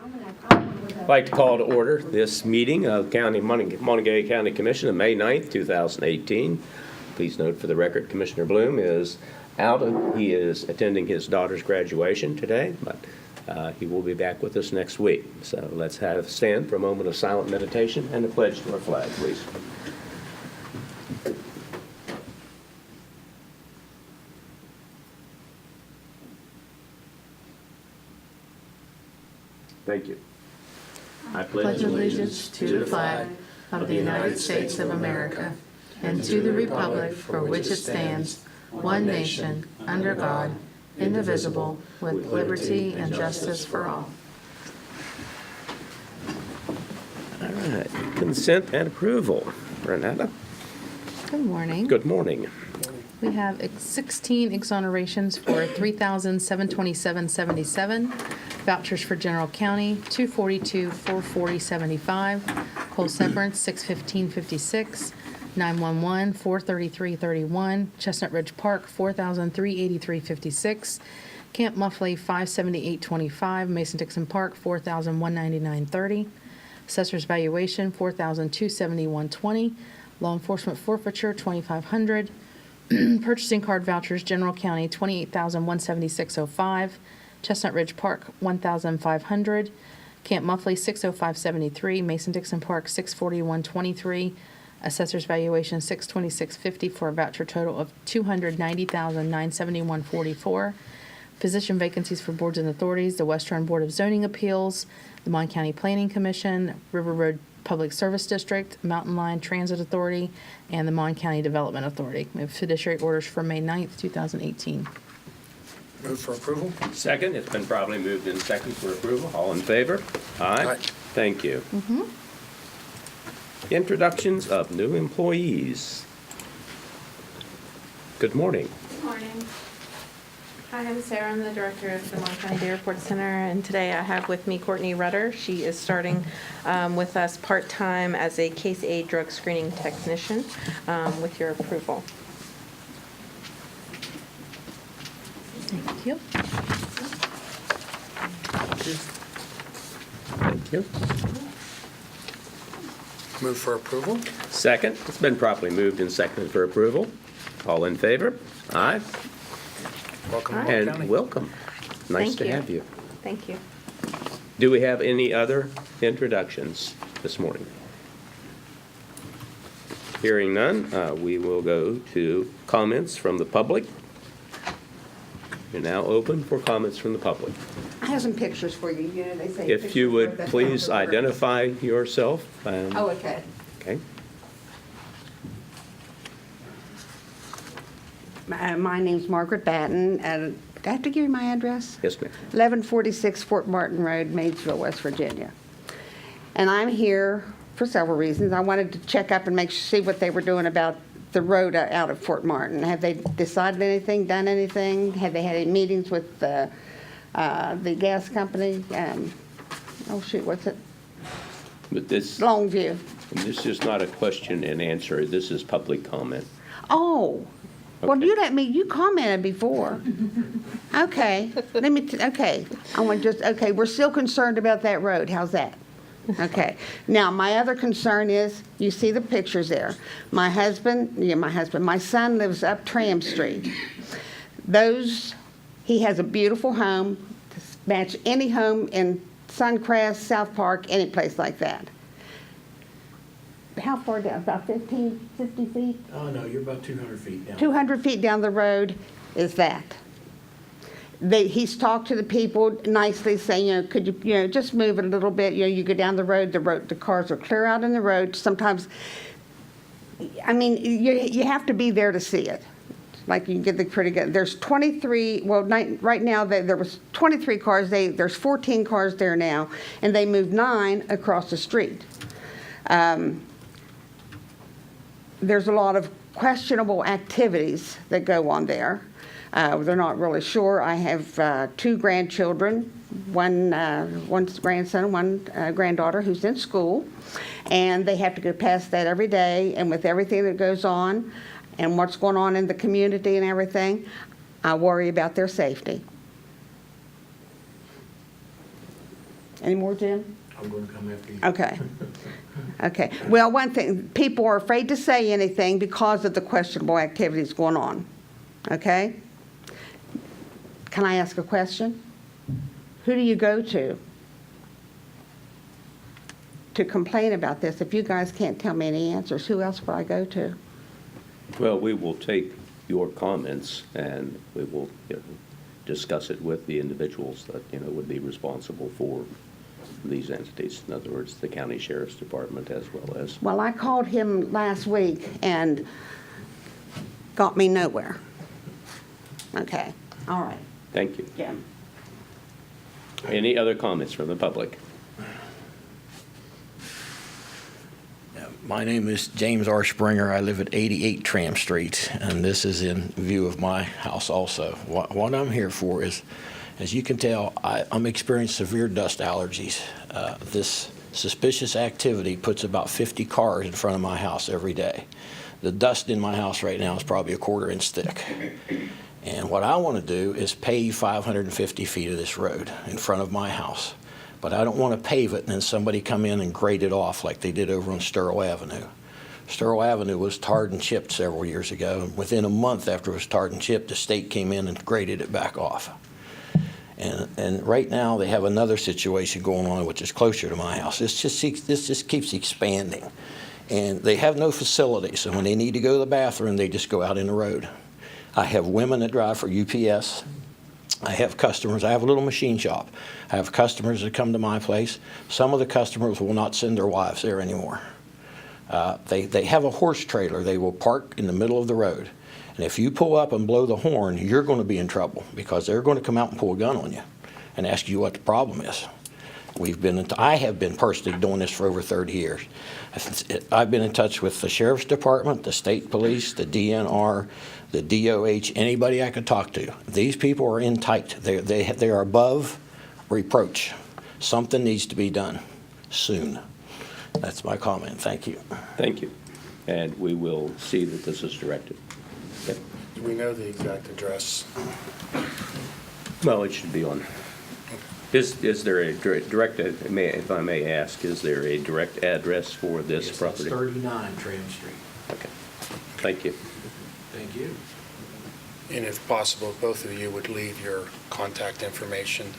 I'd like to call to order this meeting of Monongalia County Commission on May 9th, 2018. Please note for the record, Commissioner Bloom is out. He is attending his daughter's graduation today, but he will be back with us next week. So let's have a stand for a moment of silent meditation and a pledge to our flag, please. Thank you. I pledge allegiance to the flag of the United States of America and to the republic for which it stands, one nation, under God, indivisible, with liberty and justice for all. All right. Consent and approval. Renata. Good morning. Good morning. We have 16 exonerations for $3,727.77. Vouchers for General County, $242, $440.75. Coal severance, $615.56. 911, $433.31. Chestnut Ridge Park, $4,383.56. Camp Muffley, $578.25. Mason-Dixon Park, $4,199.30. Assessor's valuation, $4,271.20. Law enforcement forfeiture, $2,500. Purchasing card vouchers, General County, $28,176.05. Chestnut Ridge Park, $1,500. Camp Muffley, $605.73. Mason-Dixon Park, $641.23. Assessor's valuation, $626.50 for a voucher total of $290,971.44. Position vacancies for boards and authorities: the Western Board of Zoning Appeals, the Mon County Planning Commission, River Road Public Service District, Mountain Line Transit Authority, and the Mon County Development Authority. We have fiduciary orders for May 9th, 2018. Move for approval. Second. It's been probably moved in second for approval. All in favor? Aye. Aye. Thank you. Introductions of new employees. Good morning. Good morning. Hi, I'm Sarah. I'm the director of the Mon County Day Report Center, and today I have with me Courtney Rudder. She is starting with us part-time as a Case A drug screening technician with your approval. Thank you. Thank you. Move for approval. Second. It's been properly moved and seconded for approval. All in favor? Aye. Welcome to Aye. Mon And County. welcome. Nice Thank to you. have you. Thank you. Do we have any other introductions this morning? Hearing none, we will go to comments from the public. You're now open for comments from the public. I have some pictures for you. You know, they say. If you pictures would are the please sound of words. identify yourself. Oh, okay. Okay. My name's Margaret Batten. Do I have to give you my address? Yes, ma'am. 1146 Fort Martin Road, Maysville, West Virginia. And I'm here for several reasons. I wanted to check up and see what they were doing about the road out of Fort Martin. Have they decided anything, done anything? Have they had any meetings with the gas company? Oh, shoot, what's it? But this is not a question and answer. This is public comment. Oh, well, Okay. you commented before. Okay, okay. Okay, we're still concerned about that road. How's that? Okay. Now, my other concern is, you see the pictures there. My son lives up Tram Street. He has a beautiful home, to match any home in Suncrest, South Park, any place like that. How far down? About 50 feet? Oh, no, you're about 200 feet down. 200 feet down the road is that. He's talked to the people nicely, saying, could you, just move it a little bit. You go down the road, the cars are clear out in the road. Sometimes, I mean, you have to be there to see it. Like, you can get the pretty good. There's 23, right now there was 23 cars. There's 14 cars there now, and they moved 9 across the street. There's a lot of questionable activities that go on there. They're not really sure. I have 2 grandchildren, one grandson and one granddaughter who's in school, and they have to go past that every day. And with everything that goes on and what's going on in the community and everything, I worry about their safety. Any more, Jim? I'm going to come after you. Okay. Okay. Well, one thing, people are afraid to say anything because of the questionable activities going on. Okay? Can I ask a question? Who do you go to complain about this? If you guys can't tell me any answers, who else would I go to? Well, we will take your comments and we will discuss it with the individuals that, would be responsible for these entities. In other words, the county sheriff's department as well as. Well, I called him last week and got me nowhere. Okay. All right. Thank you. Jim. Any other comments from the public? My name is James R. Springer. I live at 88 Tram Street, and this is in view of my house also. What I'm here for is, as you can tell, I'm experiencing severe dust allergies. This suspicious activity puts about 50 cars in front of my house every day. The dust in my house right now is probably a 1/4 inch thick. And what I want to do is pave 550 feet of this road in front of my house. But I don't want to pave it and then somebody come in and grade it off like they did over on Sterl Avenue. Sterl Avenue was tarred and chipped several years ago, and within a month after it was tarred and chipped, the state came in and graded it back off. And right now they have another situation going on which is closer to my house. This just keeps expanding. And they have no facilities, so when they need to go to the bathroom, they just go out in the road. I have women that drive for UPS. I have customers. I have a little machine shop. I have customers that come to my place. Some of the customers will not send their wives there anymore. They have a horse trailer. They will park in the middle of the road. And if you pull up and blow the horn, you're going to be in trouble because they're going to come out and pull a gun on you and ask you what the problem is. I have been personally doing this for over 30 years. I've been in touch with the Sheriff's Department, the State Police, the DNR, the DOH, anybody I could talk to. These people are in tight. They are above reproach. Something needs to be done soon. That's my comment. Thank you. Thank you. And we will see that this is directed. Okay. Do we know the exact address? Well, it should be on. Is there a direct, if I may ask, is there a direct address for this Yes, property? that's 39 Tram Street. Okay. Thank you. Thank you. And if possible, both of you would leave your contact information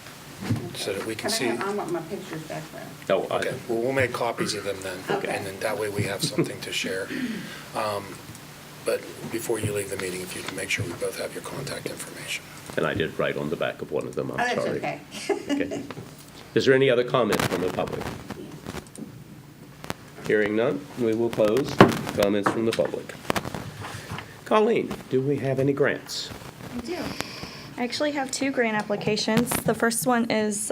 so that we can see. I want my pictures back there. Oh, Okay, well, we'll make copies of them then. Okay. And then that way we have something to share. But before you leave the meeting, if you can make sure we both have your contact information. and I did write on the back of one of them. I'm That's sorry. okay. Okay. Is there any other comments from the public? Hearing none, we will close comments from the public. Colleen, do we have any grants? I do. I actually have 2 grant applications. The first one is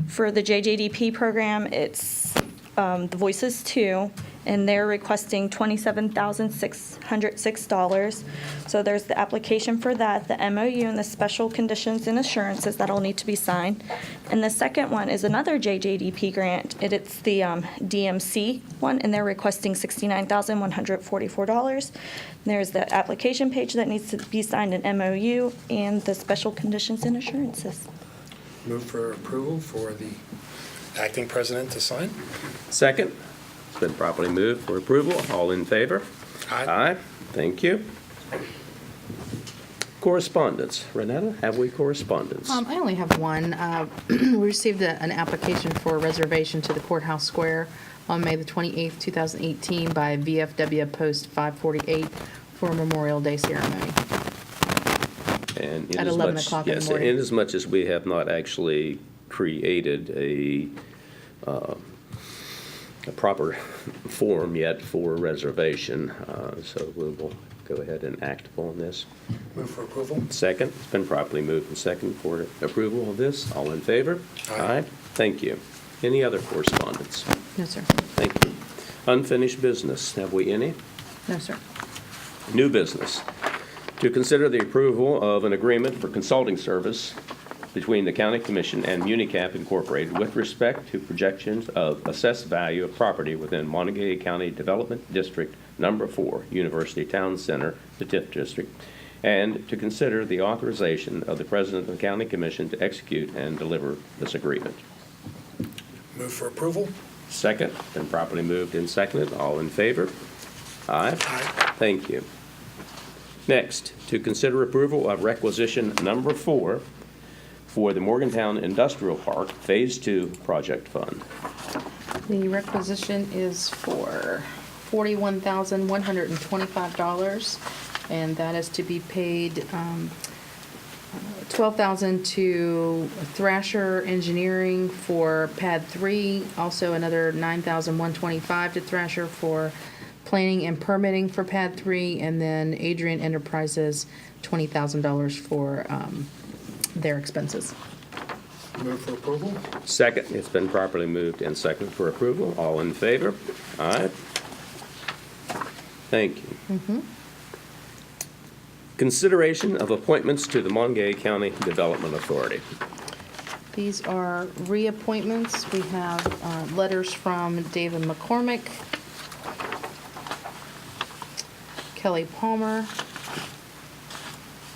for the JJDP program. It's the Voices 2, and they're requesting $27,606. So there's the application for that, the MOU, and the special conditions and assurances that'll need to be signed. And the second one is another JJDP grant. It's the DMC one, and they're requesting $69,144. There's the application page that needs to be signed, an MOU, and the special conditions and assurances. Move for approval for the acting president to sign. Second? It's been properly moved for approval. All in favor? Aye. Aye. Thank you. Correspondence. Renetta, have we correspondence? I only have one. We received an application for a reservation to the Courthouse Square on May the 28th, 2018 by VFW Post 548 for a Memorial Day ceremony. And At 11 o'clock in the morning. Yes, inasmuch as we have not actually created a proper form yet for reservation, so we will go ahead and act upon this. Move for approval. Second, it's been properly moved and second for approval of this. All in favor? Aye. Thank you. Any other correspondence? No, sir. Thank you. Unfinished business, have we any? No, sir. New business. To consider the approval of an agreement for consulting service between the County Commission and Municap Incorporated with respect to projections of assessed value of property within Monongalia County Development District Number 4, University Town Center, the 10th District, and to consider the authorization of the President of the County Commission to execute and deliver this agreement. Move for approval? Second, been properly moved and seconded. All in favor? Aye. Aye. Thank you. Next, to consider approval of requisition number 4 for the Morgantown Industrial Park Phase 2 Project Fund. The requisition is for $41,125, and that is to be paid $12,000 to Thrasher Engineering for Pad 3, also another $9,125 to Thrasher for planning and permitting for Pad 3, and then Adrian Enterprises, $20,000 for their expenses. Move for approval? Second, it's been properly moved and seconded for approval. All in favor? Aye. Thank you. Consideration of appointments to the Monongalia County Development Authority. These are reappointments. We have letters from David McCormick, Kelly Palmer,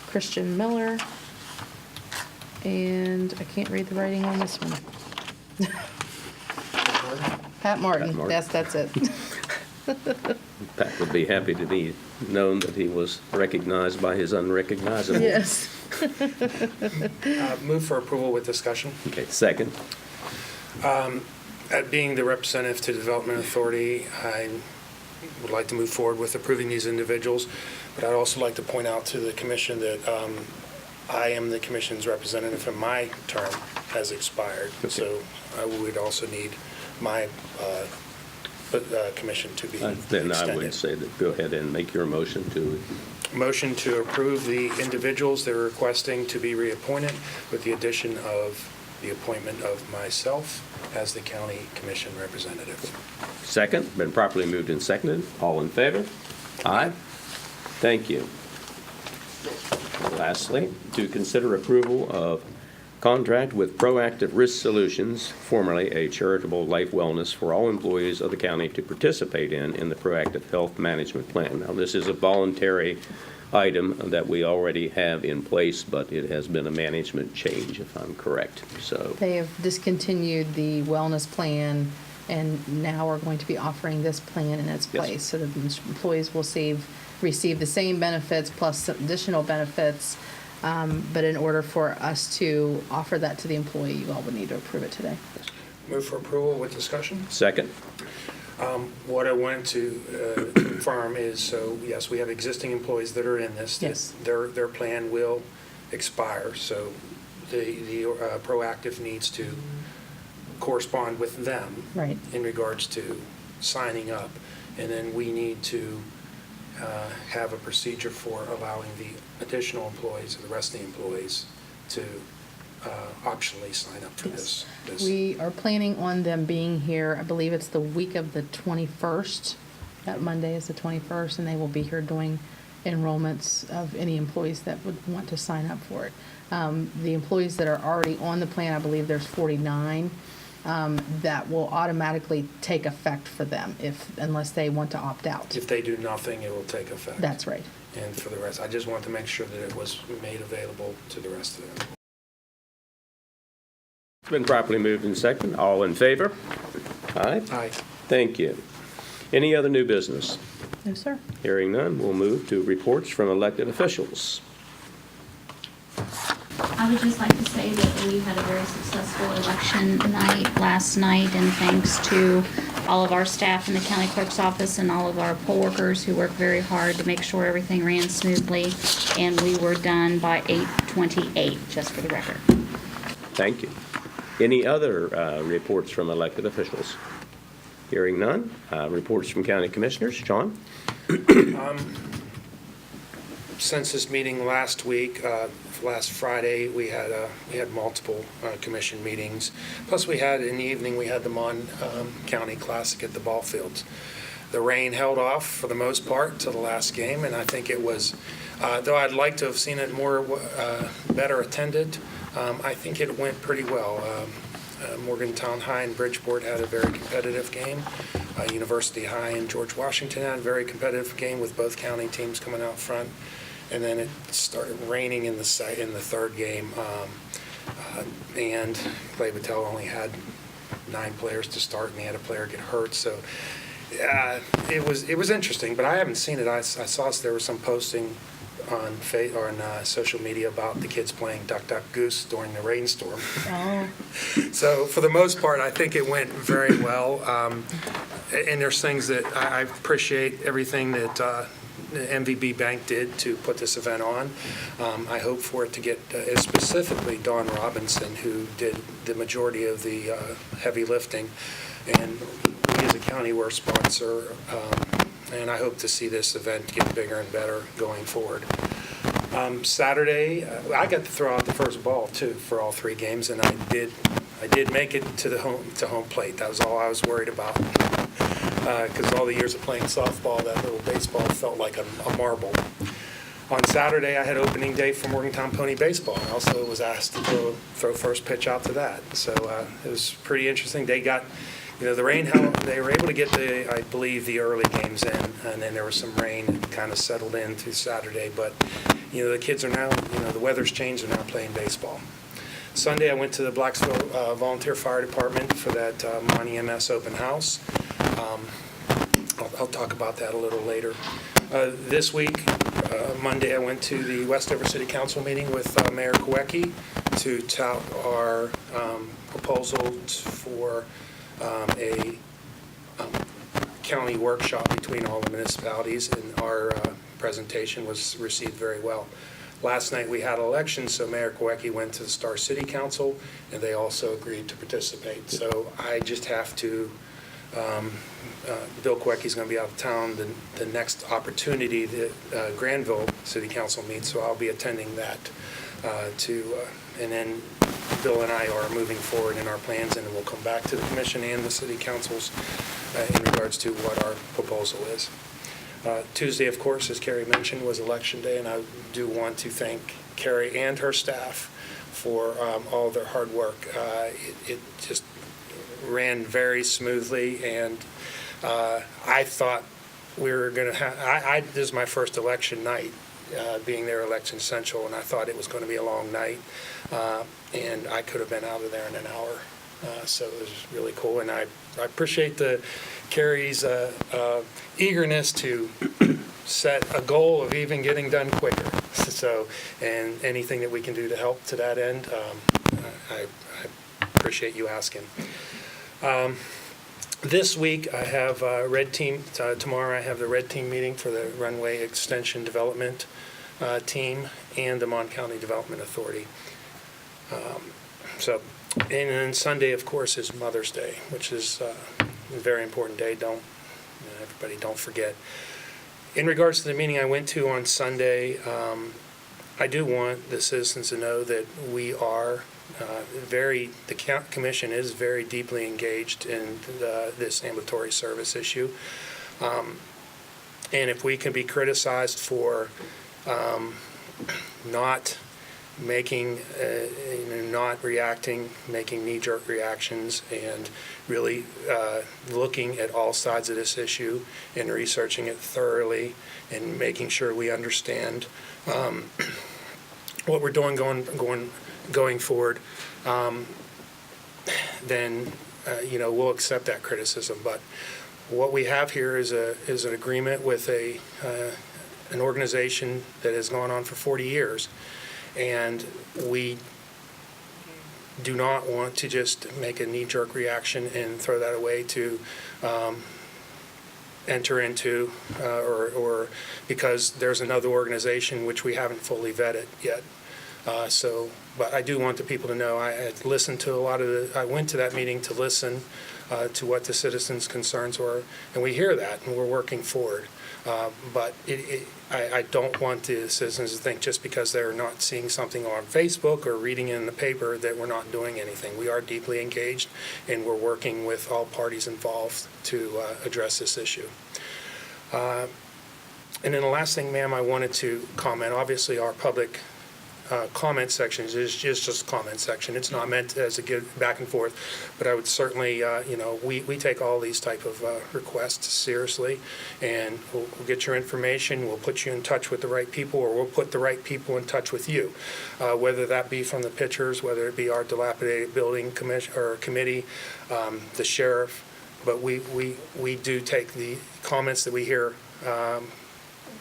Christian Miller, and I can't read the writing on this one. Pat Martin. Martin. That's it. Pat would be happy to be known that he was recognized by his unrecognizable. Yes. Move for approval with discussion. Okay, second. Being the representative to the Development Authority, I would like to move forward with approving these individuals, but I'd also like to point out to the commission that I am the commission's representative and my term has expired. Okay. So I would also need my commission to be Then I would extended. say that go ahead and make your motion to, Motion to approve the individuals they're requesting to be reappointed with the addition of the appointment of myself as the county commission representative. second, been properly moved and seconded. All in favor? Aye. Thank you. Lastly, to consider approval of contract with Proactive Risk Solutions, formerly a charitable life wellness for all employees of the county to participate in the Proactive Health Management Plan. Now, this is a voluntary item that we already have in place, but it has been a management change, if I'm correct. So, They have discontinued the wellness plan and now are going to be offering this plan in its Yes. place. So the employees will receive the same benefits plus some additional benefits. But in order for us to offer that to the employee, you all would need to approve it today. Move for approval with discussion. second, What I wanted to confirm is, so yes, we have existing employees that are in this. that Yes. Their plan will expire, so the Proactive needs to correspond with them. Right. In regards to signing up. And then we need to have a procedure for allowing the additional employees, or the rest of the employees, to optionally sign up for this. We are planning on them being here, I believe it's the week of the 21st. That Monday is the 21st, and they will be here doing enrollments of any employees that would want to sign up for it. The employees that are already on the plan, I believe there's 49, that will automatically take effect for them unless they want to opt out. If they do nothing, it will take effect. That's right. And for the rest, I just wanted to make sure that it was made available to the rest of them. it's been properly moved and seconded. All in favor? Aye. Aye. Thank you. Any other new business? No, sir. Hearing none, we'll move to reports from elected officials. I would just like to say that we had a very successful election night last night, and thanks to all of our staff in the county clerk's office and all of our poll workers who worked very hard to make sure everything ran smoothly, and we were done by 8:28, just for the record. Thank you. Any other reports from elected officials? Hearing none. Reports from county commissioners. John? Since this meeting last week, last Friday, we had multiple commission meetings. Plus, we had, in the evening, we had the Mon County Classic at the ball fields. The rain held off for the most part till the last game, and I think it was, though I'd like to have seen it more, better attended, I think it went pretty well. Morgantown High and Bridgeport had a very competitive game. University High and George Washington had a very competitive game with both county teams coming out front. And then it started raining in the third game, and Clay Battelle only had 9 players to start, and they had a player get hurt. So it was interesting, but I haven't seen it. I saw there was some posting on social media about the kids playing Duck Duck Goose during the rainstorm. Oh. So for the most part, I think it went very well. And there's things that I appreciate everything that MVB Bank did to put this event on. I hope for it to get, specifically Dawn Robinson, who did the majority of the heavy lifting. And we as a county were a sponsor, and I hope to see this event get bigger and better going forward. Saturday, I got to throw out the first ball too for all 3 games, and I did make it to home plate. That was all I was worried about, because all the years of playing softball, that little baseball felt like a marble. On Saturday, I had opening day for Morgantown Pony Baseball. I also was asked to throw first pitch out to that, so it was pretty interesting. They got, the rain, they were able to get I believe, the early games in, and then there was some rain and kind of settled in through Saturday. But, the kids are now, the weather's changed, they're now playing baseball. Sunday, I went to the Blacksville Volunteer Fire Department for that Mon EMS open house. I'll talk about that a little later. This week, Monday, I went to the Westover City Council meeting with Mayor Kawecki to tout our proposal for a county workshop between all the municipalities, and our presentation was received very well. Last night we had elections, so Mayor Kawecki went to the Star City Council, and they also agreed to participate. So I just have to, Bill Kawecki's going to be out of town the next opportunity that Granville City Council meets, so I'll be attending that and then Bill and I are moving forward in our plans, and we'll come back to the commission and the city councils in regards to what our proposal is. Tuesday, of course, as Carrie mentioned, was election day, and I do want to thank Carrie and her staff for all their hard work. It just ran very smoothly, and I thought we were going to have, this is my first election night, being there Election Central, and I thought it was going to be a long night, and I could have been out of there in an hour. So it was really cool, and I appreciate Carrie's eagerness to set a goal of even getting done quicker. So, and anything that we can do to help to that end, I appreciate you asking. This week I have Red Team. Tomorrow I have the Red Team meeting for the Runway Extension Development Team and the Mon County Development Authority. And then Sunday, of course, is Mother's Day, which is a very important day. Everybody don't forget. In regards to the meeting I went to on Sunday, I do want the citizens to know that we are the commission is very deeply engaged in this ambulatory service issue. And if we can be criticized for not making, not reacting, making knee-jerk reactions, and really looking at all sides of this issue and researching it thoroughly and making sure we understand what we're doing going forward, then we'll accept that criticism. But what we have here is an agreement with an organization that has gone on for 40 years. And we do not want to just make a knee-jerk reaction and throw that away to enter into, or because there's another organization which we haven't fully vetted yet. But I do want the people to know I listened to I went to that meeting to listen to what the citizens' concerns were, and we hear that, and we're working forward. But I don't want the citizens to think just because they're not seeing something on Facebook or reading it in the paper that we're not doing anything. We are deeply engaged, and we're working with all parties involved to address this issue. And then the last thing, ma'am, I wanted to comment, obviously our public comment sections is just a comment section. It's not meant as a give back and forth, but I would certainly, we take all these type of requests seriously, and we'll get your information, we'll put you in touch with the right people, or we'll put the right people in touch with you, whether that be from the pitchers, whether it be our dilapidated building commission or committee, the sheriff, but we do take the comments that we hear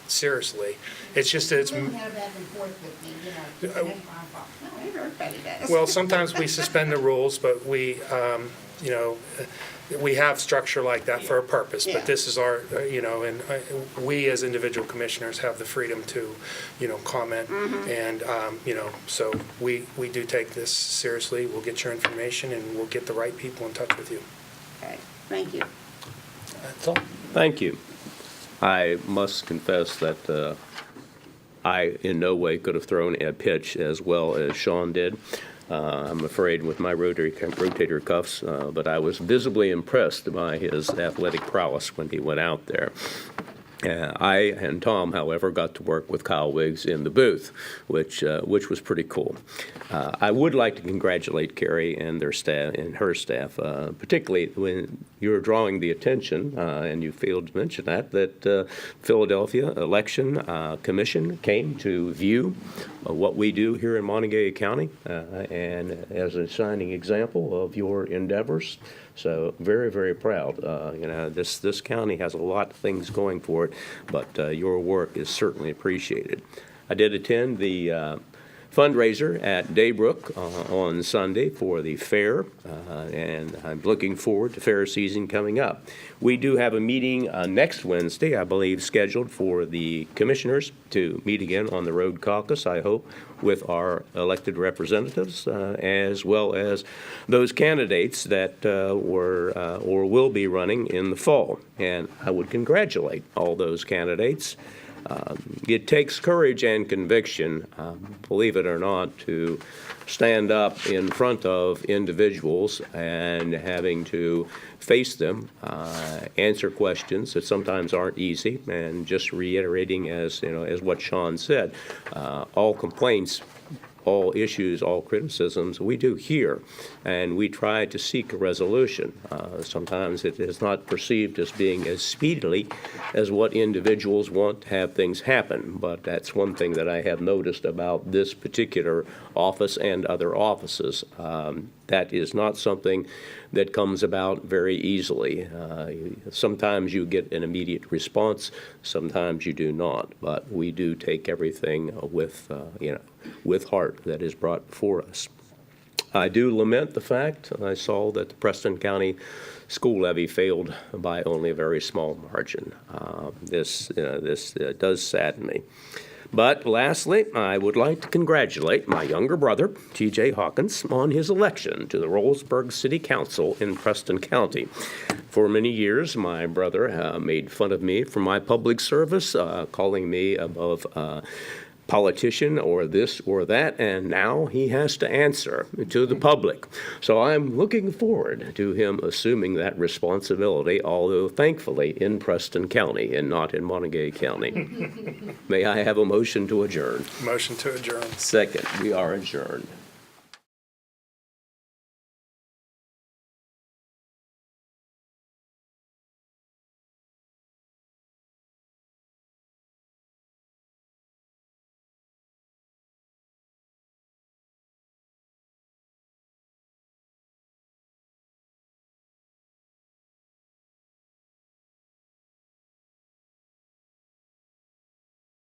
seriously. It's just that it's. You don't have back and forth with me, you know. No, everybody does. Well, sometimes we suspend the rules, but we have structure like that for a purpose. Yeah. But this is our, and we as individual commissioners have the freedom to, comment. And, so we do take this seriously. We'll get your information and we'll get the right people in touch with you. Okay, thank you. That's all. Thank you. I must confess that I in no way could have thrown a pitch as well as Sean did. I'm afraid with my rotator cuffs, but I was visibly impressed by his athletic prowess when he went out there. I and Tom, however, got to work with Kyle Wiggs in the booth, which was pretty cool. I would like to congratulate Carrie and their staff and her staff, particularly when you're drawing the attention, and you failed to mention that Philadelphia Election Commission came to view what we do here in Monongalia County, and as a shining example of your endeavors. So very, very proud. This county has a lot of things going for it, but your work is certainly appreciated. I did attend the fundraiser at Daybrook on Sunday for the fair, and I'm looking forward to fair season coming up. We do have a meeting next Wednesday, I believe, scheduled for the commissioners to meet again on the road caucus, I hope, with our elected representatives, as well as those candidates that were or will be running in the fall. And I would congratulate all those candidates. It takes courage and conviction, believe it or not, to stand up in front of individuals and having to face them, answer questions that sometimes aren't easy, and just reiterating as what Sean said, all complaints, all issues, all criticisms we do hear, and we try to seek a resolution. Sometimes it is not perceived as being as speedily as what individuals want to have things happen, but that's one thing that I have noticed about this particular office and other offices. That is not something that comes about very easily. Sometimes you get an immediate response, sometimes you do not, but we do take everything with heart that is brought before us. I do lament the fact I saw that the Preston County school levy failed by only a very small margin. This does sadden me. But lastly, I would like to congratulate my younger brother, T.J. Hawkins, on his election to the Rollsburg City Council in Preston County. For many years, my brother made fun of me for my public service, calling me above politician or this or that, and now he has to answer to the public. So I'm looking forward to him assuming that responsibility, although thankfully in Preston County and not in Monongalia County. May I have a motion to adjourn? Motion to adjourn. Second, we are adjourned.